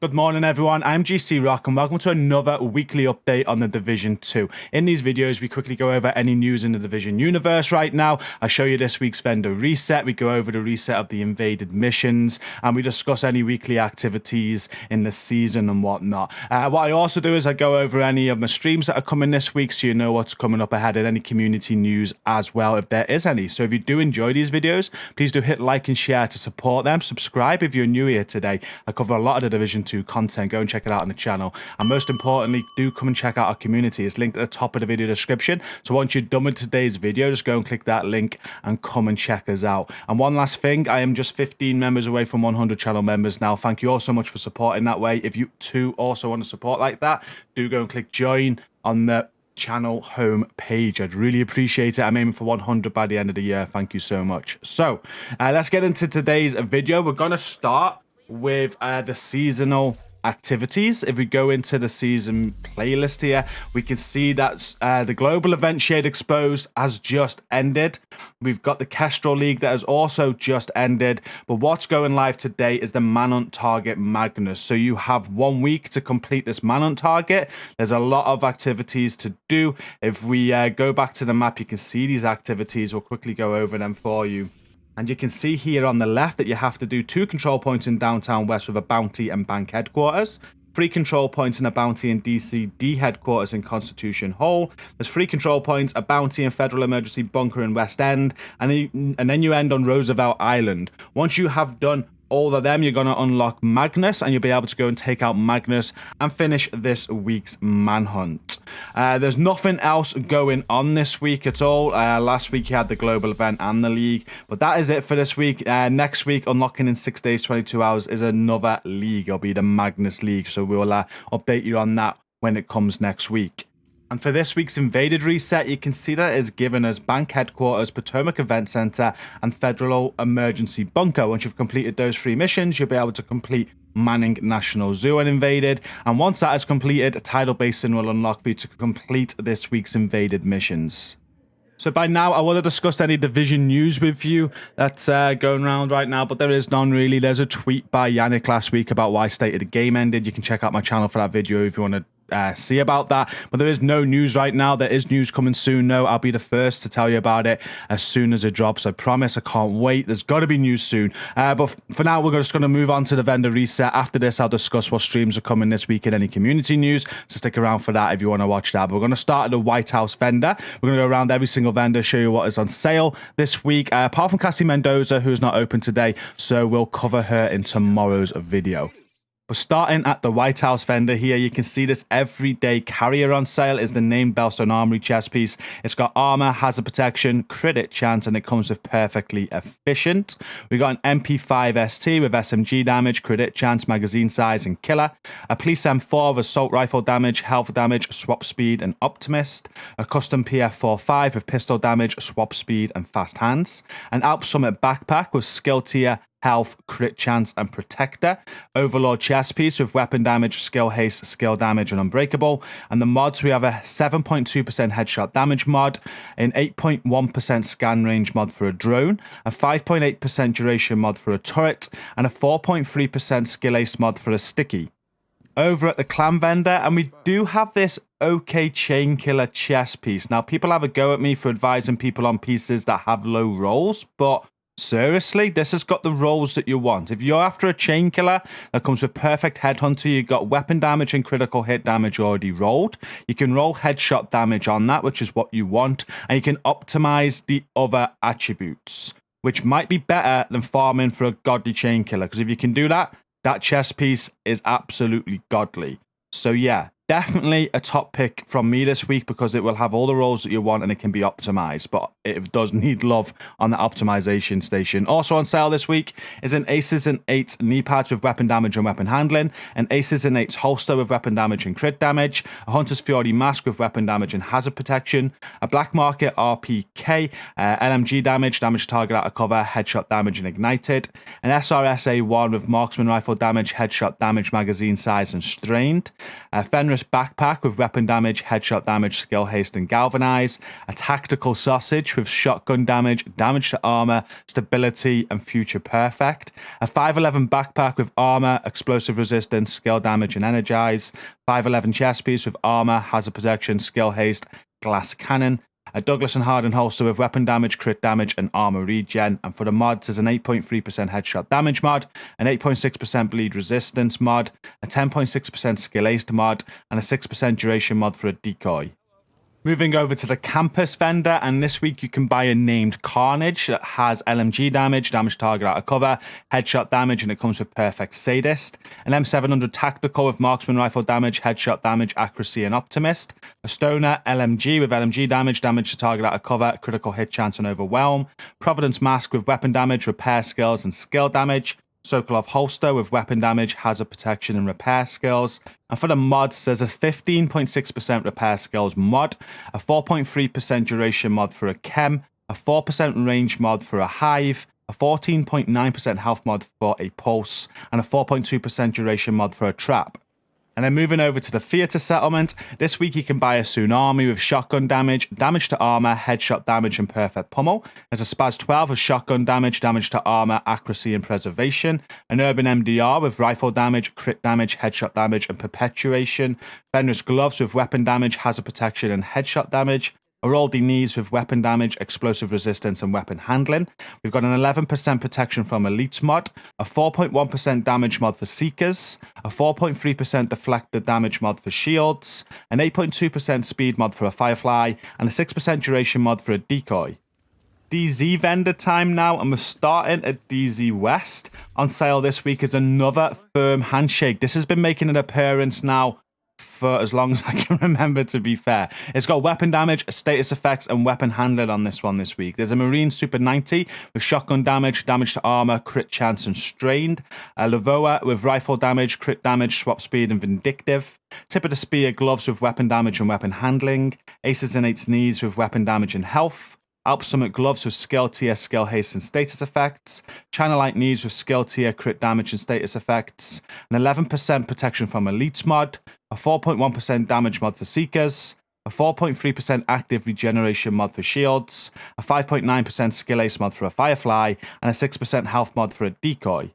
Good morning, everyone. I'm GCROCK, and welcome to another weekly update on the Division 2. In these videos, we quickly go over any news in the Division universe right now. I show you this week's vendor reset. We go over the reset of the invaded missions, and we discuss any weekly activities in the season and whatnot. What I also do is I go over any of my streams that are coming this week, so you know what's coming up ahead and any community news as well, if there is any. So if you do enjoy these videos, please do hit like and share to support them. Subscribe if you're new here today. I cover a lot of the Division 2 content. Go and check it out on the channel, and most importantly, do come and check out our community. It's linked at the top of the video description, so once you're done with today's video, just go and click that link and come and check us out. And one last thing, I am just 15 members away from 100 channel members now. Thank you all so much for supporting that way. If you too also want to support like that, do go and click join on the channel home page. I'd really appreciate it. I'm aiming for 100 by the end of the year. Thank you so much. So let's get into today's video. We're going to start with the seasonal activities. If we go into the season playlist here, we can see that the global event Shade Exposed has just ended. We've got the Kestrel League that has also just ended, but what's going live today is the Manhunt target Magnus. So you have 1 week to complete this Manhunt target. There's a lot of activities to do. If we go back to the map, you can see these activities. We'll quickly go over them for you. And you can see here on the left that you have to do 2 control points in Downtown West with a bounty and bank headquarters, 3 control points and a bounty in DCD headquarters in Constitution Hall. There's 3 control points, a bounty in Federal Emergency Bunker in West End, and then you end on Roosevelt Island. Once you have done all of them, you're going to unlock Magnus, and you'll be able to go and take out Magnus and finish this week's Manhunt. There's nothing else going on this week at all. Last week you had the global event and the league, but that is it for this week. Next week, unlocking in 6 days, 22 hours, is another league. It'll be the Magnus League, so we'll update you on that when it comes next week. And for this week's Invaded reset, you can see that it is given as Bank Headquarters, Potomac Event Center, and Federal Emergency Bunker. Once you've completed those 3 missions, you'll be able to complete Manning National Zoo and Invaded. And once that is completed, Tidal Basin will unlock for you to complete this week's Invaded missions. So by now, I would have discussed any Division news with you that's going around right now, but there is none really. There's a tweet by Yannick last week about why State of the Game ended. You can check out my channel for that video if you want to see about that, but there is no news right now. There is news coming soon though. I'll be the first to tell you about it as soon as it drops. I promise. I can't wait. There's got to be news soon, but for now we're just going to move on to the vendor reset. After this, I'll discuss what streams are coming this week and any community news, so stick around for that if you want to watch that. But we're going to start at the White House vendor. We're going to go around every single vendor, show you what is on sale this week, apart from Cassie Mendoza, who's not open today, so we'll cover her in tomorrow's video. But starting at the White House vendor here, you can see this everyday carrier on sale is the named Belstone Armory chest piece. It's got armor, hazard protection, crit chance, and it comes with perfectly efficient. We got an MP5 ST with SMG damage, crit chance, magazine size, and killer. A Police M4 with assault rifle damage, health damage, swap speed, and optimist. A custom PF45 with pistol damage, swap speed, and fast hands. An Alp Summit backpack with skill tier, health, crit chance, and protector. Overlord chest piece with weapon damage, skill haste, skill damage, and unbreakable. And the mods, we have a 7.2% headshot damage mod, an 8.1% scan range mod for a drone, a 5.8% duration mod for a turret, and a 4.3% skill haste mod for a sticky. Over at the clan vendor, and we do have this OK Chainkiller chest piece. Now, people have a go at me for advising people on pieces that have low rolls, but seriously, this has got the rolls that you want. If you're after a Chainkiller that comes with perfect headhunter, you've got weapon damage and critical hit damage already rolled. You can roll headshot damage on that, which is what you want, and you can optimize the other attributes, which might be better than farming for a godly Chainkiller, because if you can do that, that chest piece is absolutely godly. So yeah, definitely a top pick from me this week, because it will have all the rolls that you want and it can be optimized, but it does need love on the optimization station. Also on sale this week is an Aces and Eights knee pads with weapon damage and weapon handling, an Aces and Eights holster with weapon damage and crit damage, a Hunter's Fury mask with weapon damage and hazard protection, a Black Market RPK, LMG damage target out of cover, headshot damage and ignited, an SRSA1 with marksman rifle damage, headshot damage, magazine size and strained, a Fenris Dangerous Backpack with weapon damage, headshot damage, skill haste, and galvanize. A Tactical Sausage with shotgun damage, damage to armor, stability, and future perfect. A 511 Backpack with armor, explosive resistance, skill damage, and energize. 511 Chest Piece with armor, hazard protection, skill haste, glass cannon. A Douglas and Harden holster with weapon damage, crit damage, and armor regen. And for the mods, there's an 8.3% headshot damage mod, an 8.6% bleed resistance mod, a 10.6% skill haste mod, and a 6% duration mod for a decoy. Moving over to the campus vendor, and this week you can buy a named Carnage that has LMG damage, damage target out of cover, headshot damage, and it comes with Perfect Sadist. An M700 Tactical with marksman rifle damage, headshot damage, accuracy, and optimist. A Stoner LMG with LMG damage, damage to target out of cover, critical hit chance, and overwhelm. Providence Mask with weapon damage, repair skills, and skill damage. Sokolov holster with weapon damage, hazard protection, and repair skills. And for the mods, there's a 15.6% repair skills mod, a 4.3% duration mod for a chem, a 4% range mod for a hive, a 14.9% health mod for a pulse, and a 4.2% duration mod for a trap. And then moving over to the theater settlement, this week you can buy a Tsunami with shotgun damage, damage to armor, headshot damage, and perfect pummel. There's a Spaz 12 with shotgun damage, damage to armor, accuracy, and preservation. An Urban MDR with rifle damage, crit damage, headshot damage, and perpetuation. Fenris gloves with weapon damage, hazard protection, and headshot damage. Araldi knees with weapon damage, explosive resistance, and weapon handling. We've got an 11% protection from elites mod, a 4.1% damage mod for seekers, a 4.3% deflected damage mod for shields, an 8.2% speed mod for a firefly, and a 6% duration mod for a decoy. DZ vendor time now, and we're starting at DZ West. On sale this week is another firm handshake. This has been making an appearance now for as long as I can remember, to be fair. It's got weapon damage, status effects, and weapon handling on this one this week. There's a Marine Super 90 with shotgun damage, damage to armor, crit chance, and strained. A Lavoa with rifle damage, crit damage, swap speed, and vindictive. Tip of the Spear gloves with weapon damage and weapon handling. Aces and Eights knees with weapon damage and health. Alp Summit gloves with skill tier, skill haste, and status effects. Channelite knees with skill tier, crit damage, and status effects. An 11% protection from elites mod. A 4.1% damage mod for seekers. A 4.3% active regeneration mod for shields. A 5.9% skill ace mod for a firefly. And a 6% health mod for a decoy.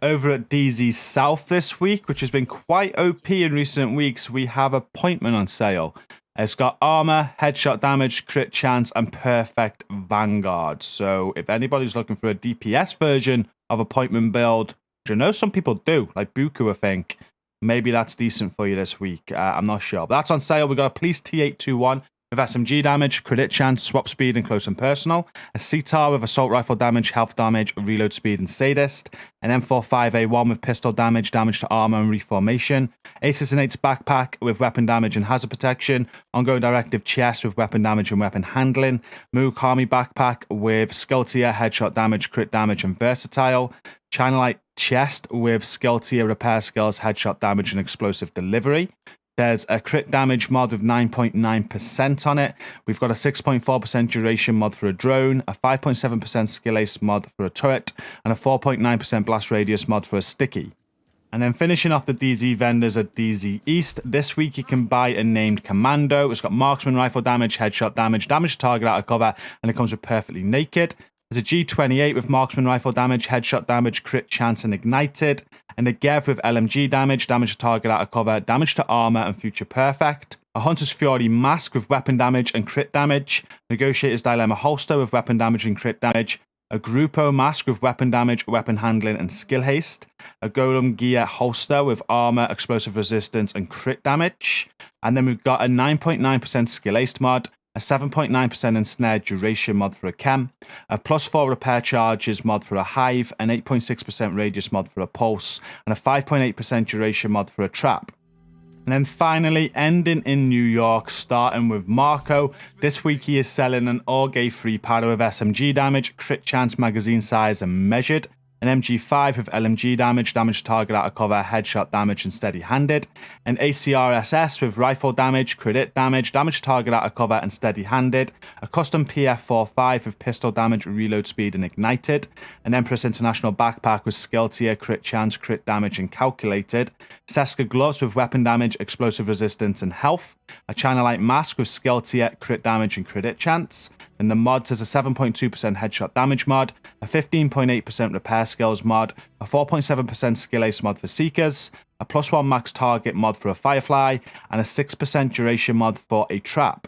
Over at DZ South this week, which has been quite OP in recent weeks, we have Appointment on sale. It's got armor, headshot damage, crit chance, and perfect vanguard. So if anybody's looking for a DPS version of Appointment build, which I know some people do, like Buku, I think, maybe that's decent for you this week. I'm not sure. But that's on sale. We've got a Police T821 with SMG damage, crit chance, swap speed, and close and personal. A CTAR with assault rifle damage, health damage, reload speed, and sadist. An M45A1 with pistol damage, damage to armor, and reformation. Aces and Eights backpack with weapon damage and hazard protection. Ongoing directive chest with weapon damage and weapon handling. Murakami backpack with skill tier, headshot damage, crit damage, and versatile. Channelite chest with skill tier, repair skills, headshot damage, and explosive delivery. There's a crit damage mod with 9.9% on it. We've got a 6.4% duration mod for a drone, a 5.7% skill ace mod for a turret, and a 4.9% blast radius mod for a sticky. And then finishing off the DZ vendors at DZ East, this week you can buy a named Commando. It's got marksman rifle damage, headshot damage, damage to target out of cover, and it comes with perfectly naked. There's a G28 with marksman rifle damage, headshot damage, crit chance, and ignited. And a Gev with LMG damage, damage to target out of cover, damage to armor, and future perfect. A Hunter's Fury mask with weapon damage and crit damage. Negotiator's Dilemma holster with weapon damage and crit damage. A Grupo mask with weapon damage, weapon handling, and skill haste. A Golem gear holster with armor, explosive resistance, and crit damage. And then we've got a 9.9% skill haste mod. A 7.9% ensnared duration mod for a chem, a +4 repair charges mod for a hive, an 8.6% radius mod for a pulse, and a 5.8% duration mod for a trap. And then finally, ending in New York, starting with Marco. This week he is selling an Orgay free powder with SMG damage, crit chance, magazine size, and measured. an MG5 with LMG damage, damage to target out of cover, headshot damage, and steady-handed, an ACRSS with rifle damage, crit damage, damage to target out of cover, and steady-handed, a custom PF45 with pistol damage, reload speed, and ignited, an Empress International backpack with skill tier, crit chance, crit damage, and calculated, Seska gloves with weapon damage, explosive resistance, and health, a China Light mask with skill tier, crit damage, and crit chance. And the mods has a 7.2% headshot damage mod, a 15.8% repair skills mod, a 4.7% skill ace mod for seekers, a +1 max target mod for a firefly, and a 6% duration mod for a trap.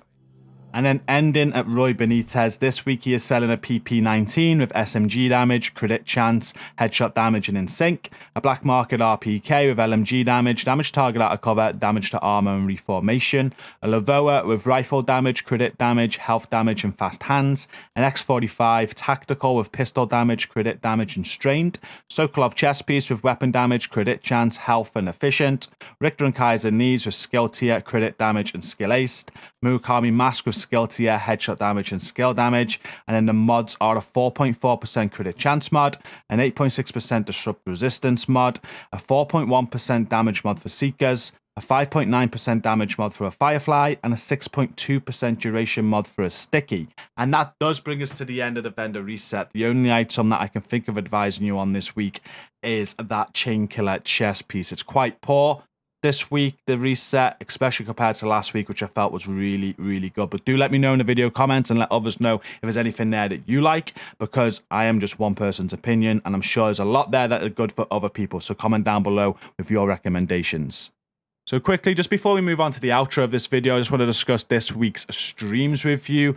And then ending at Roy Benitez, this week he is selling a PP19 with SMG damage, crit chance, headshot damage, and in sync. A black market RPK with LMG damage, damage target out of cover, damage to armor and reformation. A Lavoa with rifle damage, crit damage, health damage, and fast hands. An X45 tactical with pistol damage, crit damage, and strained. Sokolov chest piece with weapon damage, crit chance, health, and efficient. Richter and Kaiser knees with skill tier, crit damage, and skill aced. Murakami mask with skill tier, headshot damage, and skill damage. And then the mods are a 4.4% crit chance mod, an 8.6% disrupt resistance mod, a 4.1% damage mod for seekers, a 5.9% damage mod for a firefly, and a 6.2% duration mod for a sticky. And that does bring us to the end of the vendor reset. The only item that I can think of advising you on this week is that Chainkiller chest piece. It's quite poor this week, the reset, especially compared to last week, which I felt was really, really good. But do let me know in the video comments and let others know if there's anything there that you like, because I am just one person's opinion, and I'm sure there's a lot there that are good for other people. So comment down below with your recommendations. So quickly, just before we move on to the outro of this video, I just want to discuss this week's streams with you.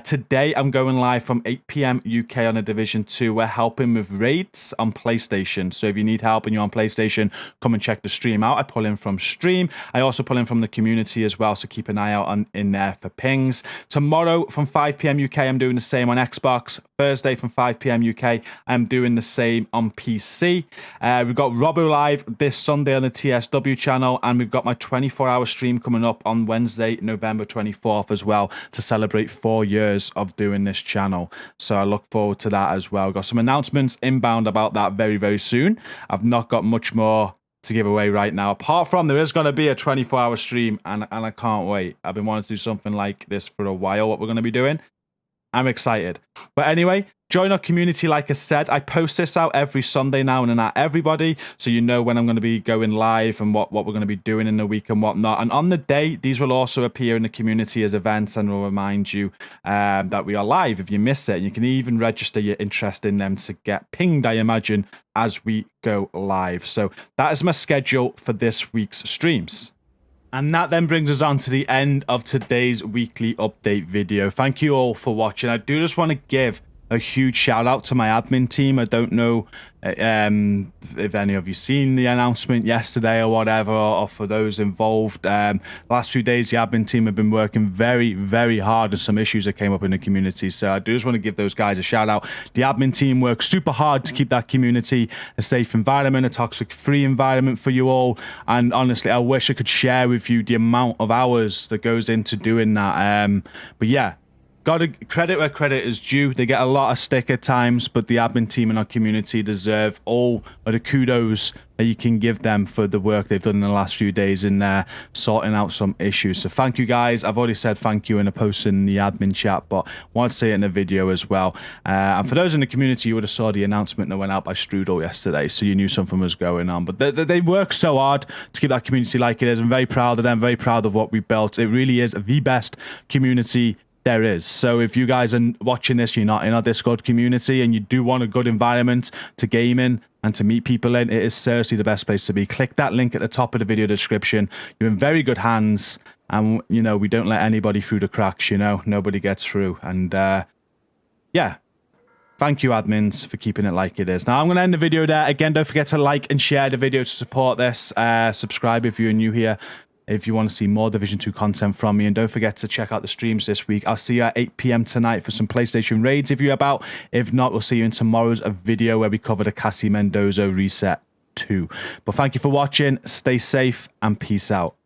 Today, I'm going live from 8 PM UK on a Division 2. We're helping with raids on PlayStation. So if you need help and you're on PlayStation, come and check the stream out. I pull in from stream. I also pull in from the community as well, so keep an eye out in there for pings. Tomorrow from 5 PM UK, I'm doing the same on Xbox. Thursday from 5 PM UK, I'm doing the same on PC. We've got Robbo live this Sunday on the TSW channel, and we've got my 24-hour stream coming up on Wednesday, November 24th as well, to celebrate 4 years of doing this channel. So I look forward to that as well. Got some announcements inbound about that very, very soon. I've not got much more to give away right now, apart from there is going to be a 24-hour stream, and I can't wait. I've been wanting to do something like this for a while, what we're going to be doing. I'm excited. But anyway, join our community. Like I said, I post this out every Sunday now and at everybody, so you know when I'm going to be going live and what we're going to be doing in the week and whatnot. And on the day, these will also appear in the community as events, and will remind you that we are live if you miss it. And you can even register your interest in them to get pinged, I imagine, as we go live. So that is my schedule for this week's streams. And that then brings us on to the end of today's weekly update video. Thank you all for watching. I do just want to give a huge shout out to my admin team. I don't know if any of you seen the announcement yesterday or whatever, or for those involved. Last few days, the admin team have been working very, very hard on some issues that came up in the community. So I do just want to give those guys a shout out. The admin team works super hard to keep that community a safe environment, a toxic-free environment for you all. And honestly, I wish I could share with you the amount of hours that goes into doing that. But yeah, got to credit where credit is due. They get a lot of stick at times, but the admin team and our community deserve all of the kudos that you can give them for the work they've done in the last few days in sorting out some issues. So thank you guys. I've already said thank you in a post in the admin chat, but I want to say it in the video as well. And for those in the community, you would have saw the announcement that went out by Strudel yesterday, so you knew something was going on. But they work so hard to keep that community like it is. I'm very proud of them, very proud of what we built. It really is the best community there is. So if you guys are watching this, you're not in our Discord community, and you do want a good environment to game in and to meet people in, it is seriously the best place to be. Click that link at the top of the video description. You're in very good hands, and you know, we don't let anybody through the cracks, you know, nobody gets through. And yeah, thank you admins for keeping it like it is. Now I'm going to end the video there. Again, don't forget to like and share the video to support this. Subscribe if you're new here, if you want to see more Division 2 content from me. And don't forget to check out the streams this week. I'll see you at 8 PM tonight for some PlayStation raids if you're about. If not, we'll see you in tomorrow's video where we cover the Cassie Mendoza Reset 2. But thank you for watching. Stay safe and peace out.